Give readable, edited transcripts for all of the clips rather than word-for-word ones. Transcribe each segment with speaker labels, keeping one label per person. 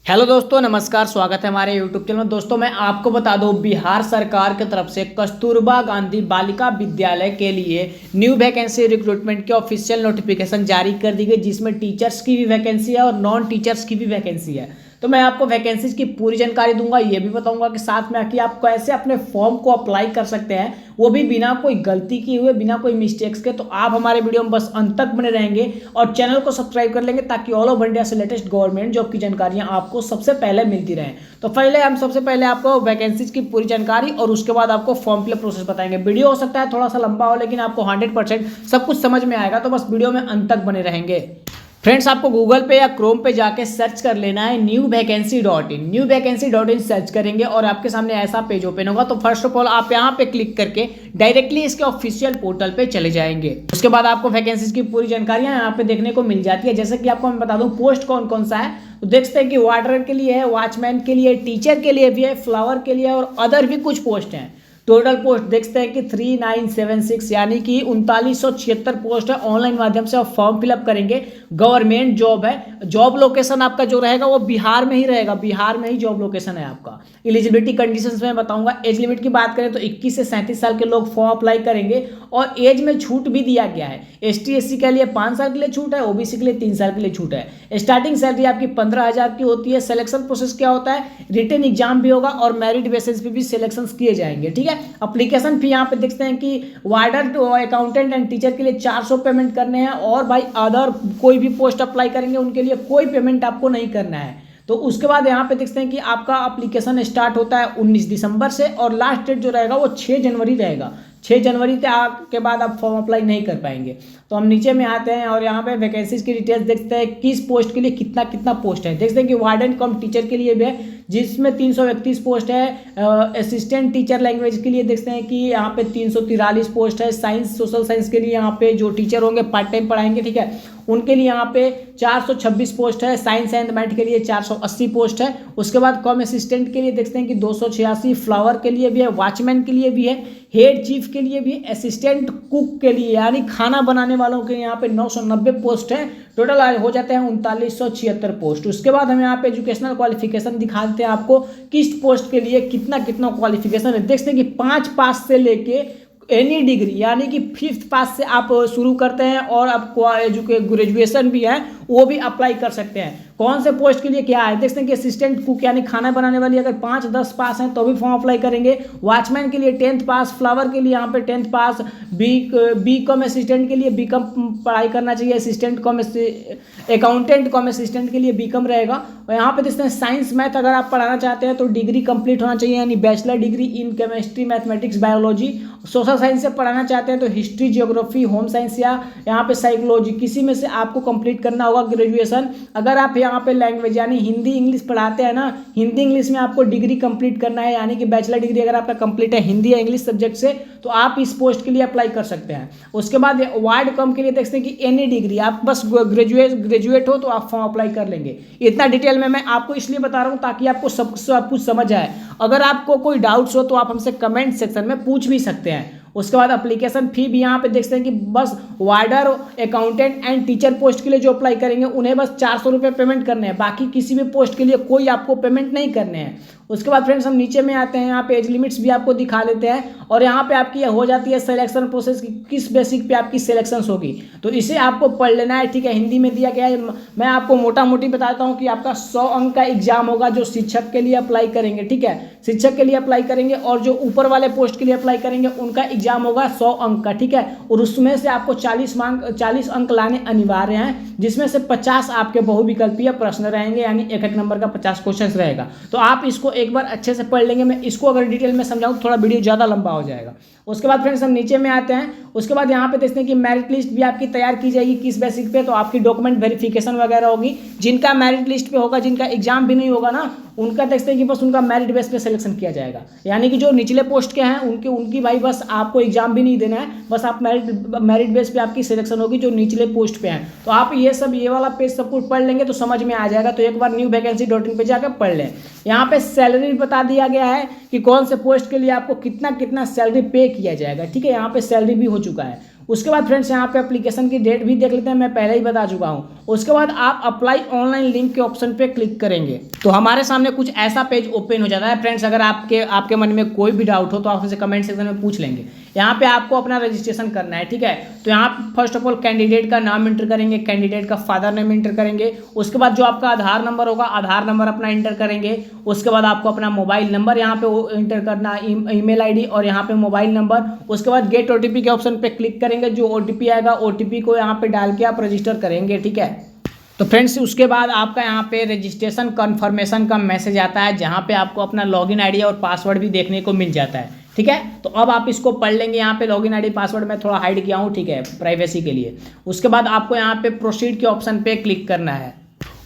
Speaker 1: Hello दोस्तों, नमस्कार। स्वागत है हमारे यूट्यूब चैनल में। दोस्तों मैं आपको बता दूं, बिहार सरकार की तरफ से कस्तूरबा गांधी बालिका विद्यालय के लिए न्यू वैकेंसी रिक्रूटमेंट की ऑफिशियल नोटिफिकेशन जारी कर दी गई, जिसमें टीचर्स की भी वैकेंसी है और नॉन टीचर्स की भी वैकेंसी है। तो मैं आपको वैकेंसीज की पूरी जानकारी दूंगा, ये भी बताऊंगा कि साथ में कि आप कैसे अपने फॉर्म को अप्लाई कर सकते हैं, वो भी बिना कोई गलती किए हुए, बिना कोई मिस्टेक्स के। तो आप हमारे वीडियो में बस अंत तक बने रहेंगे और चैनल को सब्सक्राइब कर लेंगे, ताकि ऑल ओवर इंडिया से लेटेस्ट गवर्नमेंट जॉब की जानकारियां आपको सबसे पहले मिलती रहें। तो सबसे पहले आपको वैकेंसीज की पूरी जानकारी और उसके बाद आपको फॉर्म फिलअप प्रोसेस बताएंगे। वीडियो हो सकता है थोड़ा सा लंबा हो, लेकिन आपको 100% सब कुछ समझ में आएगा, तो बस वीडियो में अंत तक बने रहेंगे। फ्रेंड्स, आपको गूगल पे या क्रोम पे जाके सर्च कर लेना है newvacancy.in सर्च करेंगे और आपके सामने ऐसा पेज ओपन होगा। तो फर्स्ट ऑफ ऑल आप यहाँ पे क्लिक करके डायरेक्टली इसके ऑफिशियल पोर्टल पे चले जाएंगे। उसके बाद आपको वैकेंसीज की पूरी जानकारियां यहाँ पे देखने को मिल जाती है। जैसे कि आपको मैं बता दूं पोस्ट कौन कौन सा है, तो देखते हैं कि वार्डन के लिए है, वॉचमैन के लिए, टीचर के लिए भी है, फ्लावर के लिए और अदर भी कुछ पोस्ट हैं। टोटल पोस्ट देखते हैं कि 3976 यानी कि 3976 पोस्ट है। ऑनलाइन माध्यम से आप फॉर्म फिलअप करेंगे। गवर्नमेंट जॉब है। जॉब लोकेशन आपका जो रहेगा वो बिहार में ही रहेगा, बिहार में ही जॉब लोकेशन है आपका। एलिजिबिलिटी कंडीशंस में बताऊंगा। एज लिमिट की बात करें तो 21 से 37 साल के लोग फॉर्म अप्लाई करेंगे और एज में छूट भी दिया गया है। ST/SC के लिए 5 साल के लिए छूट है, OBC के लिए 3 साल के लिए छूट है। स्टार्टिंग सैलरी आपकी 15,000 की होती है। सिलेक्शन प्रोसेस क्या होता है, रिटन एग्जाम भी होगा और मेरिट बेसिस पे भी सिलेक्शन किए जाएंगे। ठीक है। एप्लीकेशन फी यहाँ पे देखते हैं कि वार्डन, अकाउंटेंट एंड टीचर के लिए 400 पेमेंट करने हैं और भाई अदर कोई भी पोस्ट अप्लाई करेंगे उनके लिए कोई पेमेंट आपको नहीं करना है। तो उसके बाद यहाँ पे देखते हैं कि आपका एप्लीकेशन स्टार्ट होता है 19 दिसंबर से और लास्ट डेट जो रहेगा वो 6 जनवरी रहेगा। 6 जनवरी के बाद आप फॉर्म अप्लाई नहीं कर पाएंगे। तो हम नीचे में आते हैं और यहाँ पे वैकेंसीज की डिटेल्स देखते हैं, किस पोस्ट के लिए कितना कितना पोस्ट है। देखते हैं कि वार्डन कम टीचर के लिए भी है, जिसमें 331 पोस्ट है। असिस्टेंट टीचर लैंग्वेज के लिए देखते हैं कि यहाँ पे 343 पोस्ट है। साइंस, सोशल साइंस के लिए यहाँ पे जो टीचर होंगे पार्ट टाइम पढ़ाएंगे, ठीक है, उनके लिए यहाँ पे 426 पोस्ट है। साइंस एंड मैथ के लिए 480 पोस्ट है। उसके बाद कॉम असिस्टेंट के लिए देखते हैं कि 286, फ्लावर के लिए भी है, वॉचमैन के लिए भी है, हेड चीफ के लिए भी है, असिस्टेंट कुक के लिए यानी खाना बनाने वालों के यहाँ पे 990 पोस्ट है। टोटल हो जाते हैं 3976 पोस्ट। उसके बाद हम यहाँ पे एजुकेशनल क्वालिफिकेशन दिखा देते हैं आपको, किस पोस्ट के लिए कितना कितना क्वालिफिकेशन है। देखते हैं कि 5 पास से लेके एनी डिग्री यानी कि 5th पास से आप शुरू करते हैं और आपको ग्रेजुएशन भी है वो भी अप्लाई कर सकते हैं। कौन से पोस्ट के लिए क्या है देखते हैं कि असिस्टेंट कुक यानी खाना बनाने वाली अगर 5-10 पास हैं तो भी फॉर्म अप्लाई करेंगे। वॉचमैन के लिए 10th पास, फ्लावर के लिए यहाँ पे 10th पास, बी कॉम असिस्टेंट के लिए BCom पढ़ाई करना चाहिए। Assistant com accountant com assistant के लिए BCom रहेगा। और यहाँ पे देखते हैं साइंस मैथ अगर आप पढ़ाना चाहते हैं तो डिग्री कंप्लीट होना चाहिए, यानी bachelor degree in chemistry, mathematics, biology. Social science से पढ़ाना चाहते हैं तो हिस्ट्री, जियोग्राफी, होम साइंस या यहाँ पे साइकोलॉजी, किसी में से आपको कंप्लीट करना होगा ग्रेजुएशन। अगर आप यहाँ पे लैंग्वेज यानी हिंदी इंग्लिश पढ़ाते हैं ना, हिंदी इंग्लिश में आपको डिग्री कंप्लीट करना है, यानी कि बैचलर डिग्री अगर आपका कंप्लीट है हिंदी या इंग्लिश सब्जेक्ट से, तो आप इस पोस्ट के लिए अप्लाई कर सकते हैं। उसके बाद वार्ड कम के लिए देखते हैं कि एनी डिग्री, आप बस ग्रेजुएट हो तो आप फॉर्म अप्लाई कर लेंगे। इतना डिटेल में मैं आपको इसलिए बता रहा हूँ ताकि आपको सब कुछ समझ आए। अगर आपको कोई डाउट्स हो तो आप हमसे कमेंट सेक्शन में पूछ भी सकते हैं। उसके बाद एप्लीकेशन फी भी यहाँ पे देखते हैं कि बस वार्डर, अकाउंटेंट एंड टीचर पोस्ट के लिए जो अप्लाई करेंगे उन्हें बस 400 रुपये पेमेंट करने हैं, बाकी किसी भी पोस्ट के लिए कोई आपको पेमेंट नहीं करने हैं। उसके बाद फ्रेंड्स हम नीचे में आते हैं, यहाँ पे एज लिमिट्स भी आपको दिखा देते हैं और यहाँ पे आपकी हो जाती है सिलेक्शन प्रोसेस की, किस बेसिक पे आपकी सिलेक्शन होगी। तो इसे आपको पढ़ लेना है, ठीक है, हिंदी में दिया गया है। मैं आपको मोटा मोटी बताता हूँ कि आपका 100 अंक का एग्जाम होगा जो शिक्षक के लिए अप्लाई करेंगे, ठीक है, शिक्षक के लिए अप्लाई करेंगे, और जो ऊपर वाले पोस्ट के लिए अप्लाई करेंगे उनका एग्जाम होगा 100 अंक का, ठीक है, और उसमें से आपको 40 अंक लाने अनिवार्य हैं, जिसमें से 50 आपके बहुविकल्पीय प्रश्न रहेंगे, यानी एक नंबर का 50 क्वेश्चन रहेगा। तो आप इसको एक बार अच्छे से पढ़ लेंगे। मैं इसको अगर डिटेल में समझाऊं तो थोड़ा वीडियो ज़्यादा लंबा हो जाएगा। उसके बाद फ्रेंड्स हम नीचे में आते हैं। उसके बाद यहाँ पे देखते हैं कि मेरिट लिस्ट भी आपकी तैयार की जाएगी, किस बेसिक पे, तो आपकी डॉक्यूमेंट वेरिफिकेशन वगैरह होगी। जिनका मेरिट लिस्ट पे होगा, जिनका एग्जाम भी नहीं होगा ना, उनका देखते हैं कि बस उनका मेरिट बेस पे सिलेक्शन किया जाएगा, यानी कि जो निचले पोस्ट के हैं उनकी भाई बस आपको एग्जाम भी नहीं देना है, बस आप मेरिट बेस पे आपकी सिलेक्शन होगी जो निचले पोस्ट पे हैं। तो आप ये वाला पेज सब कुछ पढ़ लेंगे तो समझ में आ जाएगा। तो एक बार newvacancy.in पे जाकर पढ़ लें। यहाँ पे सैलरी बता दिया गया है कि कौन से पोस्ट के लिए आपको कितना कितना सैलरी पे किया जाएगा, ठीक है, यहाँ पे सैलरी भी हो चुका है। उसके बाद फ्रेंड्स यहाँ पे एप्लीकेशन की डेट भी देख लेते हैं, मैं पहले ही बता चुका हूँ। उसके बाद आप अप्लाई ऑनलाइन लिंक के ऑप्शन पे क्लिक करेंगे तो हमारे सामने कुछ ऐसा पेज ओपन हो जाता है। फ्रेंड्स अगर आपके मन में कोई भी डाउट हो तो आप हमसे कमेंट सेक्शन में पूछ लेंगे। यहाँ पे आपको अपना रजिस्ट्रेशन करना है, ठीक है। तो यहाँ फर्स्ट ऑफ ऑल कैंडिडेट का नाम इंटर करेंगे, कैंडिडेट का फादर नेम इंटर करेंगे। उसके बाद जो आपका आधार नंबर होगा, आधार नंबर अपना इंटर करेंगे। उसके बाद आपको अपना मोबाइल नंबर यहाँ पे इंटर करना, ईमेल आईडी और यहाँ पे मोबाइल नंबर। उसके बाद गेट ओटीपी के ऑप्शन पे क्लिक करेंगे, जो ओटीपी आएगा ओटीपी को यहाँ पे डाल के आप रजिस्टर करेंगे, ठीक है। तो फ्रेंड्स उसके बाद आपका यहाँ पे रजिस्ट्रेशन कन्फर्मेशन का मैसेज आता है, जहाँ पे आपको अपना लॉगिन आईडी और पासवर्ड भी देखने को मिल जाता है, ठीक है। तो अब आप इसको पढ़ लेंगे। यहाँ पे लॉगिन आईडी पासवर्ड मैं थोड़ा हाइड किया हूँ, ठीक है, प्राइवेसी के लिए। उसके बाद आपको यहाँ पे प्रोसीड के ऑप्शन पे क्लिक करना है।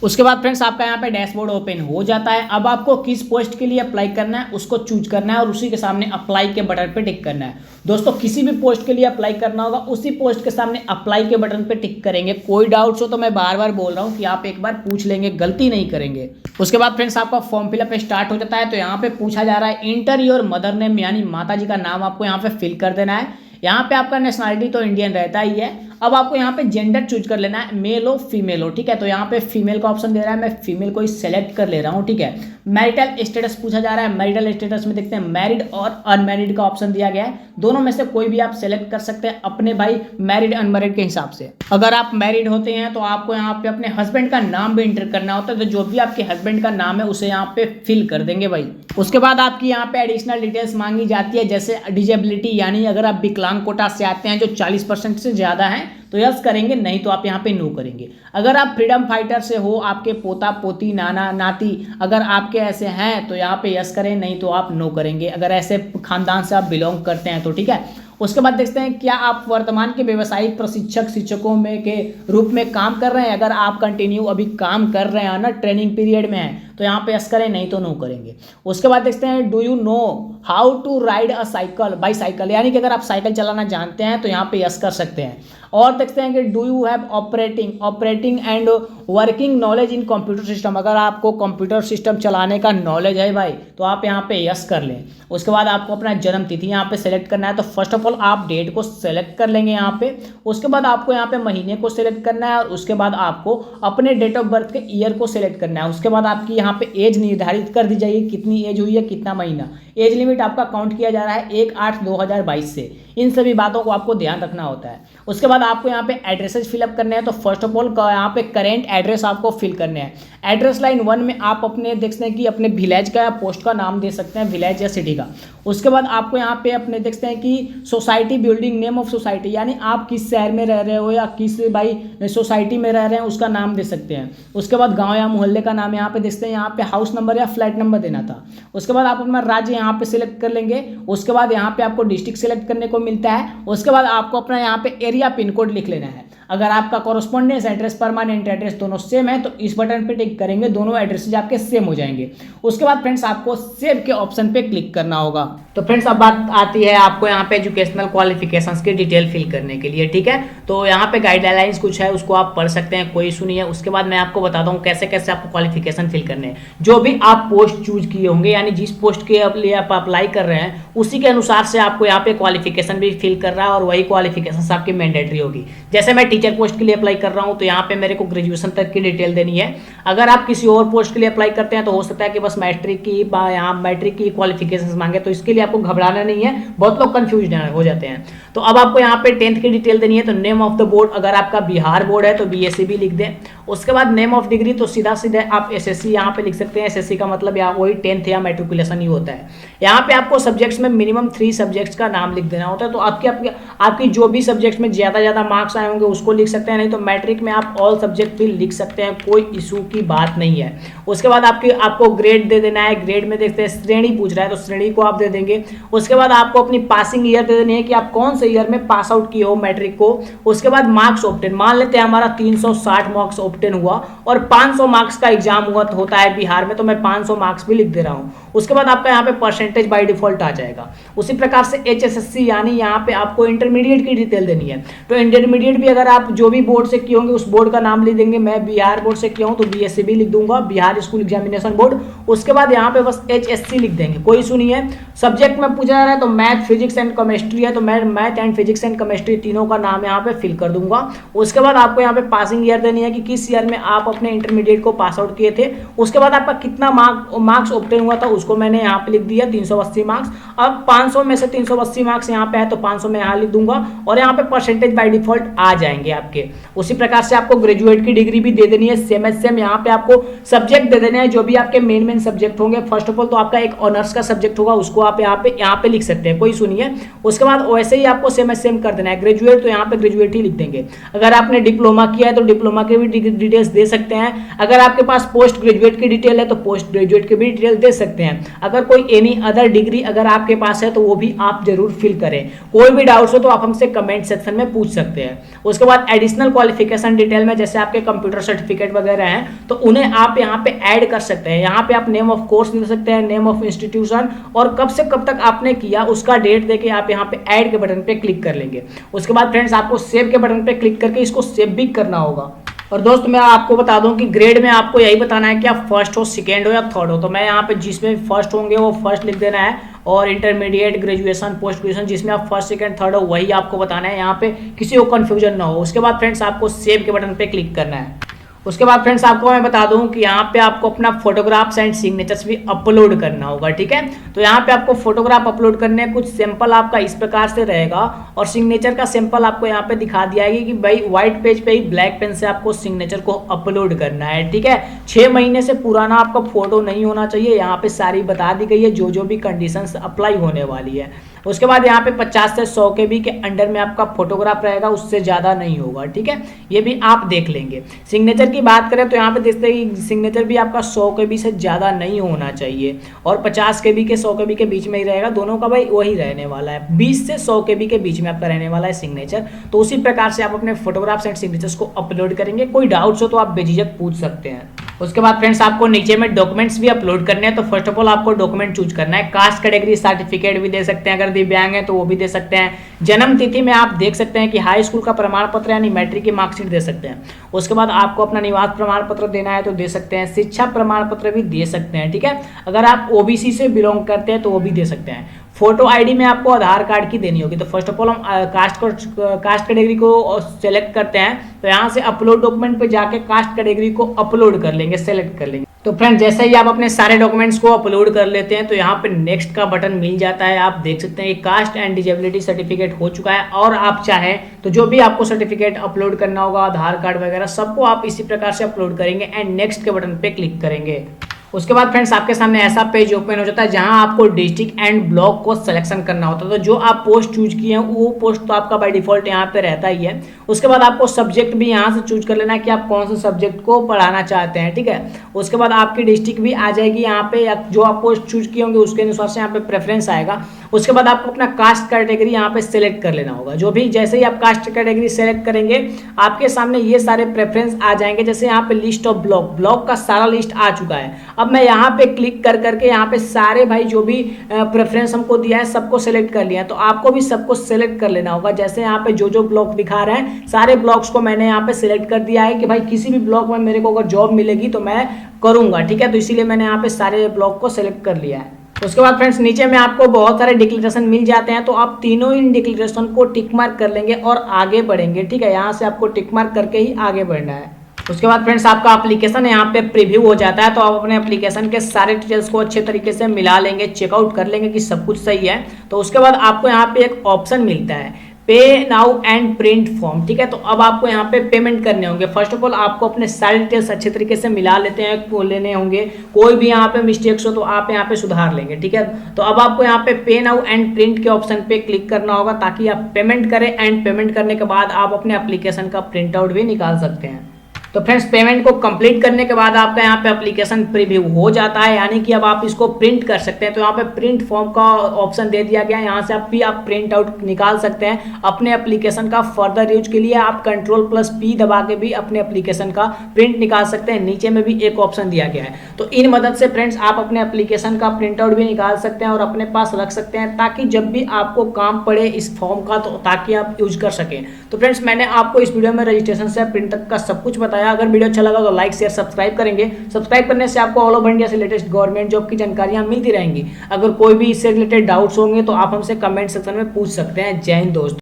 Speaker 1: उसके बाद फ्रेंड्स आपका यहाँ पे डैशबोर्ड ओपन हो जाता है। अब आपको किस पोस्ट के लिए अप्लाई करना है उसको चूज करना है और उसी के सामने अप्लाई के बटन पे टिक करना है। दोस्तों किसी भी पोस्ट के लिए अप्लाई करना होगा उसी पोस्ट के सामने अप्लाई के बटन पे टिक करेंगे। कोई डाउट्स हो तो मैं बार बार बोल रहा हूँ कि आप एक बार पूछ लेंगे, गलती नहीं करेंगे। उसके बाद फ्रेंड्स आपका फॉर्म फिलअप स्टार्ट हो जाता है। तो यहाँ पे पूछा जा रहा है इंटर योर मदर नेम, यानी माता जी का नाम आपको यहाँ पे फिल कर देना है। यहाँ पे आपका नेशनलिटी तो इंडियन रहता ही है। अब आपको यहाँ पे जेंडर चूज कर लेना है, मेल हो फीमेल हो, ठीक है। तो यहाँ पे फीमेल का ऑप्शन दे रहा है, मैं फीमेल को ही सेलेक्ट कर ले रहा हूँ, ठीक है। मैरिटल स्टेटस पूछा जा रहा है, मैरिटल स्टेटस में देखते हैं मैरिड और अनमैरिड का ऑप्शन दिया गया है। दोनों में से कोई भी आप सेलेक्ट कर सकते हैं अपने भाई मैरिड अनमैरिड के हिसाब से। अगर आप मैरिड होते हैं तो आपको यहाँ पे अपने हस्बैंड का नाम भी इंटर करना होता है, तो जो भी आपके हस्बैंड का नाम है उसे यहाँ पे फिल कर देंगे भाई। उसके बाद आपकी यहाँ पे एडिशनल डिटेल्स मांगी जाती है, जैसे डिजेबिलिटी, यानी अगर आप विकलांग कोटा से आते हैं जो 40% से ज़्यादा है तो यस करेंगे, नहीं तो आप यहाँ पे नो करेंगे। अगर आप फ्रीडम फाइटर से हो, आपके पोता पोती नाना नाती अगर आपके ऐसे हैं तो यहाँ पे यस करें, नहीं तो आप नो करेंगे, अगर ऐसे खानदान से आप बिलोंग करते हैं तो, ठीक है। उसके बाद देखते हैं क्या आप वर्तमान के व्यवसायिक प्रशिक्षक शिक्षकों में के रूप में काम कर रहे हैं। अगर आप कंटिन्यू अभी काम कर रहे हैं ना, ट्रेनिंग पीरियड में है, तो यहाँ पे यस करें, नहीं तो नो करेंगे। उसके बाद देखते हैं do you know how to ride a cycle, bicycle, यानी कि अगर आप साइकिल चलाना जानते हैं तो यहाँ पे यस कर सकते हैं। और देखते हैं कि do you have operating and working knowledge in computer system, अगर आपको कंप्यूटर सिस्टम चलाने का नॉलेज है भाई तो आप यहाँ पे यस कर लें। उसके बाद आपको अपना जन्म तिथि यहाँ पे सेलेक्ट करना है, तो फर्स्ट ऑफ ऑल आप डेट को सेलेक्ट कर लेंगे यहाँ पे। उसके बाद आपको यहाँ पे महीने को सेलेक्ट करना है और उसके बाद आपको अपने डेट ऑफ बर्थ के ईयर को सेलेक्ट करना है। उसके बाद आपकी यहाँ पे एज निर्धारित कर दी जाएगी, कितनी एज हुई है, कितना महीना। एज लिमिट आपका काउंट किया जा रहा है 1/8/2022 से। इन सभी बातों को आपको ध्यान रखना होता है। उसके बाद आपको यहाँ पे एड्रेसेस फिलअप करने हैं, तो फर्स्ट ऑफ ऑल यहाँ पे करेंट एड्रेस आपको फिल करने हैं। एड्रेस लाइन 1 में आप अपने देख सकते हैं कि अपने विलेज का या पोस्ट का नाम दे सकते हैं, विलेज या सिटी का। उसके बाद आपको यहाँ पे अपने देख सकते हैं कि society building, name of society, यानी आप किस शहर में रह रहे हो या किस भाई सोसाइटी में रह रहे हैं उसका नाम दे सकते हैं। उसके बाद गाँव या मोहल्ले का नाम यहाँ पे देख सकते हैं, यहाँ पे हाउस नंबर या फ्लैट नंबर देना था। उसके बाद आप अपना राज्य यहाँ पे सिलेक्ट कर लेंगे। उसके बाद यहाँ पे आपको डिस्ट्रिक्ट सिलेक्ट करने को मिलता है। उसके बाद आपको अपना यहाँ पे एरिया पिन कोड लिख लेना है। अगर आपका कॉरेस्पॉन्डेंस एड्रेस, परमानेंट एड्रेस दोनों सेम है तो इस बटन पे टिक करेंगे, दोनों एड्रेसेज आपके सेम हो जाएंगे। उसके बाद फ्रेंड्स आपको सेव के ऑप्शन पे क्लिक करना होगा। तो फ्रेंड्स अब बात आती है आपको यहाँ पे एजुकेशनल क्वालिफिकेशंस की डिटेल फिल करने के लिए, ठीक है। तो यहाँ पे गाइडलाइंस कुछ है, उसको आप पढ़ सकते हैं, कोई इशू नहीं है। उसके बाद मैं आपको बताता हूँ कैसे कैसे आपको क्वालिफिकेशन फिल करने हैं। जो भी आप पोस्ट चूज किए होंगे, यानी जिस पोस्ट के लिए आप अप्लाई कर रहे हैं उसी के अनुसार से आपको यहाँ पे क्वालिफिकेशन भी फिल कर रहा है और वही क्वालिफिकेशन आपकी मैंडेटरी होगी। जैसे मैं टीचर पोस्ट के लिए अप्लाई कर रहा हूँ तो यहाँ पे मेरे को ग्रेजुएशन तक की डिटेल देनी है। अगर आप किसी और पोस्ट के लिए अप्लाई करते हैं तो हो सकता है कि बस मैट्रिक की यहाँ मैट्रिक की क्वालिफिकेशन मांगे, तो इसके लिए आपको घबराना नहीं है, बहुत लोग कंफ्यूज हो जाते हैं। तो अब आपको यहाँ पे 10th की डिटेल देनी है, तो नेम ऑफ द बोर्ड, अगर आपका बिहार बोर्ड है तो BSc लिख दें। उसके बाद नेम ऑफ डिग्री, तो सीधा सीधे आप SSC यहाँ पे लिख सकते हैं। SSC का मतलब यहाँ वही 10th या मैट्रिकुलेशन ही होता है। यहाँ पे आपको सब्जेक्ट्स में मिनिमम 3 सब्जेक्ट्स का नाम लिख देना होता है। तो आपकी जो भी सब्जेक्ट्स में ज़्यादा मार्क्स आए होंगे उसको लिख सकते हैं, नहीं तो मैट्रिक में आप ऑल सब्जेक्ट भी लिख सकते हैं, कोई इशू की बात नहीं है। उसके बाद आपको ग्रेड दे देना है। ग्रेड में देखते हैं श्रेणी पूछ रहा है तो श्रेणी को आप दे देंगे। उसके बाद आपको अपनी पासिंग ईयर दे देनी है कि आप कौन से ईयर में पास आउट किए हो मैट्रिक को। उसके बाद मार्क्स ऑब्टेन, मान लेते हैं हमारा 360 मार्क्स ऑब्टेन हुआ और 500 मार्क्स का एग्जाम होता है बिहार में, तो मैं 500 मार्क्स भी लिख दे रहा हूँ। उसके बाद आपका यहाँ पे परसेंटेज बाय डिफॉल्ट आ जाएगा। उसी प्रकार से HSSC यानी यहाँ पे आपको इंटरमीडिएट की डिटेल देनी है, तो इंटरमीडिएट भी अगर आप जो भी बोर्ड से किए होंगे उस बोर्ड का नाम लिख देंगे। मैं बिहार बोर्ड से किया हूँ तो BSCB लिख दूंगा, बिहार स्कूल एग्जामिनेशन बोर्ड। उसके बाद यहाँ पे बस HSC लिख देंगे। कोई सुनिए, सब्जेक्ट में पूछा जा रहा है तो मैथ, फिजिक्स एंड केमिस्ट्री है, तो मैं math and physics and chemistry तीनों का नाम यहाँ पे फिल कर दूंगा। उसके बाद आपको यहाँ पे पासिंग ईयर देनी है कि किस ईयर में आप अपने इंटरमीडिएट को पास आउट किए थे। उसके बाद आपका कितना मार्क्स ऑब्टेन हुआ था उसको मैंने यहाँ पे लिख दिया 380 मार्क्स। अब 500 में से 380 मार्क्स यहाँ पे है तो 500 में यहाँ लिख दूंगा और यहाँ पे परसेंटेज बाय डिफॉल्ट आ जाएंगे आपके। उसी प्रकार से आपको ग्रेजुएट की डिग्री भी दे देनी है सेम यहाँ पे आपको सब्जेक्ट दे देने हैं जो भी आपके मेन सब्जेक्ट होंगे। फर्स्ट ऑफ ऑल तो आपका एक ऑनर्स का सब्जेक्ट होगा, उसको आप यहाँ पे लिख सकते हैं। कोई सुनिए, उसके बाद वैसे ही आपको सेम कर देना है। ग्रेजुएट तो यहाँ पे ग्रेजुएट ही लिख देंगे। अगर आपने डिप्लोमा किया है तो डिप्लोमा के भी डिटेल्स दे सकते हैं। अगर आपके पास पोस्ट ग्रेजुएट की डिटेल है तो पोस्ट ग्रेजुएट की भी डिटेल दे सकते हैं। अगर कोई एनी अदर डिग्री अगर आपके पास है तो वो भी आप जरूर फिल करें। कोई भी डाउट्स हो तो आप हमसे कमेंट सेक्शन में पूछ सकते हैं। उसके बाद एडिशनल क्वालिफिकेशन डिटेल में जैसे आपके कंप्यूटर सर्टिफिकेट वगैरह हैं तो उन्हें आप यहाँ पे ऐड कर सकते हैं। यहाँ पे आप नेम ऑफ कोर्स दे सकते हैं, नेम ऑफ इंस्टीट्यूशन और कब से कब तक आपने किया उसका डेट देके आप यहाँ पे ऐड के बटन पे क्लिक कर लेंगे। उसके बाद फ्रेंड्स आपको सेव के बटन पे क्लिक करके इसको सेव भी करना होगा। और दोस्त मैं आपको बता दूं कि ग्रेड में आपको यही बताना है कि आप फर्स्ट हो, सेकेंड हो या थर्ड हो। तो मैं यहाँ पे जिसमें फर्स्ट होंगे वो फर्स्ट लिख देना है और इंटरमीडिएट, ग्रेजुएशन, पोस्ट ग्रेजुएशन जिसमें आप फर्स्ट, सेकेंड, थर्ड हो वही आपको बताना है। यहाँ पे किसी को कन्फ्यूजन ना हो। उसके बाद फ्रेंड्स आपको सेव के बटन पे क्लिक करना है। उसके बाद फ्रेंड्स आपको मैं बता दूं कि यहाँ पे आपको अपना फोटोग्राफ्स एंड सिग्नेचर्स भी अपलोड करना होगा, ठीक है। तो यहाँ पे आपको फोटोग्राफ अपलोड करने कुछ सैंपल आपका इस प्रकार से रहेगा और सिग्नेचर का सैंपल आपको यहाँ पे दिखा दिया है कि भाई व्हाइट पेज पे ही ब्लैक पेन से आपको सिग्नेचर को अपलोड करना है, ठीक है। 6 महीने से पुराना आपका फोटो नहीं होना चाहिए। यहाँ पे सारी बता दी गई है जो भी कंडीशंस अप्लाई होने वाली है। उसके बाद यहाँ पे 50 से 100 KB के अंडर में आपका फोटोग्राफ रहेगा, उससे ज़्यादा नहीं होगा, ठीक है। ये भी आप देख लेंगे। सिग्नेचर की बात करें तो यहाँ पे देखते हैं कि सिग्नेचर भी आपका 100 KB से ज़्यादा नहीं होना चाहिए और 50 KB के 100 KB के बीच में ही रहेगा। दोनों का भाई वही रहने वाला है, 20 से 100 KB के बीच में आपका रहने वाला है सिग्नेचर। तो उसी प्रकार से आप अपने फोटोग्राफ्स एंड सिग्नेचर्स को अपलोड करेंगे। कोई डाउट्स हो तो आप बेझिझक पूछ सकते हैं। उसके बाद फ्रेंड्स आपको नीचे में डॉक्यूमेंट्स भी अपलोड करने हैं। तो फर्स्ट ऑफ ऑल आपको डॉक्यूमेंट चूज करना है। कास्ट कैटेगरी सर्टिफिकेट भी दे सकते हैं, अगर दिव्यांग है तो वो भी दे सकते हैं। जन्म तिथि में आप देख सकते हैं कि हाई स्कूल का प्रमाण पत्र यानी मैट्रिक की मार्कशीट दे सकते हैं। उसके बाद आपको अपना निवास प्रमाण पत्र देना है तो दे सकते हैं। शिक्षा प्रमाण पत्र भी दे सकते हैं, ठीक है। अगर आप OBC से बिलोंग करते हैं तो वो भी दे सकते हैं। फोटो आईडी में आपको आधार कार्ड की देनी होगी। तो फर्स्ट ऑफ ऑल हम कास्ट कैटेगरी को सेलेक्ट करते हैं तो यहाँ से अपलोड डॉक्यूमेंट पे जाके कास्ट कैटेगरी को अपलोड कर लेंगे, सेलेक्ट कर लेंगे। तो फ्रेंड जैसे ही आप अपने सारे डॉक्यूमेंट्स को अपलोड कर लेते हैं तो यहाँ पे नेक्स्ट का बटन मिल जाता है। आप देख सकते हैं कास्ट एंड डिजेबिलिटी सर्टिफिकेट हो चुका है और आप चाहें तो जो भी आपको सर्टिफिकेट अपलोड करना होगा, आधार कार्ड वगैरह सबको आप इसी प्रकार से अपलोड करेंगे एंड नेक्स्ट के बटन पे क्लिक करेंगे। उसके बाद फ्रेंड्स आपके सामने ऐसा पेज ओपन हो जाता है जहां आपको डिस्ट्रिक्ट एंड ब्लॉक को सिलेक्शन करना होता है। तो जो आप पोस्ट चूज किए हैं वो पोस्ट तो आपका बाय डिफॉल्ट यहाँ पे रहता ही है। उसके बाद आपको सब्जेक्ट भी यहाँ से चूज कर लेना है कि आप कौन से सब्जेक्ट को पढ़ाना चाहते हैं, ठीक है। उसके बाद आपकी डिस्ट्रिक्ट भी आ जाएगी यहाँ पे, या जो आप पोस्ट चूज किए होंगे उसके अनुसार से यहाँ पे प्रेफरेंस आएगा। उसके बाद आपको अपना कास्ट कैटेगरी यहाँ पे सिलेक्ट कर लेना होगा। जो भी जैसे ही आप कास्ट कैटेगरी सेलेक्ट करेंगे आपके सामने ये सारे प्रेफरेंस आ जाएंगे। जैसे यहाँ पे लिस्ट ऑफ ब्लॉक का सारा लिस्ट आ चुका है। अब मैं यहाँ पे क्लिक कर करके यहाँ पे सारे भाई जो भी प्रेफरेंस हमको दिया है सबको सेलेक्ट कर लिया है। तो आपको भी सबको सेलेक्ट कर लेना होगा। जैसे यहाँ पे जो ब्लॉक दिखा रहे हैं सारे ब्लॉक्स को मैंने यहाँ पे सिलेक्ट कर दिया है कि भाई किसी भी ब्लॉक में मेरे को अगर जॉब मिलेगी तो मैं करूंगा, ठीक है। तो इसीलिए मैंने यहाँ पे सारे ब्लॉक को सिलेक्ट कर लिया है। उसके बाद फ्रेंड्स नीचे में आपको बहुत सारे डिक्लेरेशन मिल जाते हैं। तो आप तीनों इन डिक्लेरेशन को टिक मार्क कर लेंगे और आगे बढ़ेंगे, ठीक है। यहाँ से आपको टिक मार्क करके ही आगे बढ़ना है। उसके बाद फ्रेंड्स आपका एप्लीकेशन यहाँ पे प्रीव्यू हो जाता है। तो आप अपने एप्लीकेशन के सारे डिटेल्स को अच्छे तरीके से मिला लेंगे, चेकआउट कर लेंगे कि सब कुछ सही है। तो उसके बाद आपको यहाँ पे एक ऑप्शन मिलता है पे नाउ एंड प्रिंट फॉर्म, ठीक है। तो अब आपको यहाँ पे पेमेंट करने होंगे। फर्स्ट ऑफ ऑल आपको अपने सारे डिटेल्स अच्छे तरीके से मिला लेने होंगे। कोई भी यहाँ पे मिस्टेक्स हो तो आप यहाँ पे सुधार लेंगे, ठीक है। तो अब आपको यहाँ पे पे नाउ एंड प्रिंट के ऑप्शन पे क्लिक करना होगा ताकि आप पेमेंट करें एंड पेमेंट करने के बाद आप अपने एप्लीकेशन का प्रिंट आउट भी निकाल सकते हैं। तो फ्रेंड्स पेमेंट को कंप्लीट करने के बाद आपका यहाँ पे एप्लीकेशन प्रीव्यू हो जाता है, यानी कि अब आप इसको प्रिंट कर सकते हैं। तो यहाँ पे प्रिंट फॉर्म का ऑप्शन दे दिया गया है, यहाँ से आप प्रिंट आउट निकाल सकते हैं अपने एप्लीकेशन का। फर्दर यूज के लिए आप Ctrl+P दबा के भी अपने एप्लीकेशन का प्रिंट निकाल सकते हैं। नीचे में भी एक ऑप्शन दिया गया है, तो इन मदद से फ्रेंड्स आप अपने एप्लीकेशन का प्रिंट आउट भी निकाल सकते हैं और अपने पास रख सकते हैं, ताकि जब भी आपको काम पड़े इस फॉर्म का तो ताकि आप यूज कर सकें। तो फ्रेंड्स मैंने आपको इस वीडियो में रजिस्ट्रेशन से प्रिंट तक का सब कुछ बताया। अगर वीडियो अच्छा लगा तो लाइक शेयर सब्सक्राइब करेंगे। सब्सक्राइब करने से आपको ऑल ओवर इंडिया से लेटेस्ट गवर्नमेंट जॉब की जानकारियां मिलती रहेंगी। अगर कोई भी इससे रिलेटेड डाउट्स होंगे तो आप हमसे कमेंट सेक्शन में पूछ सकते हैं। जय हिंद दोस्तों।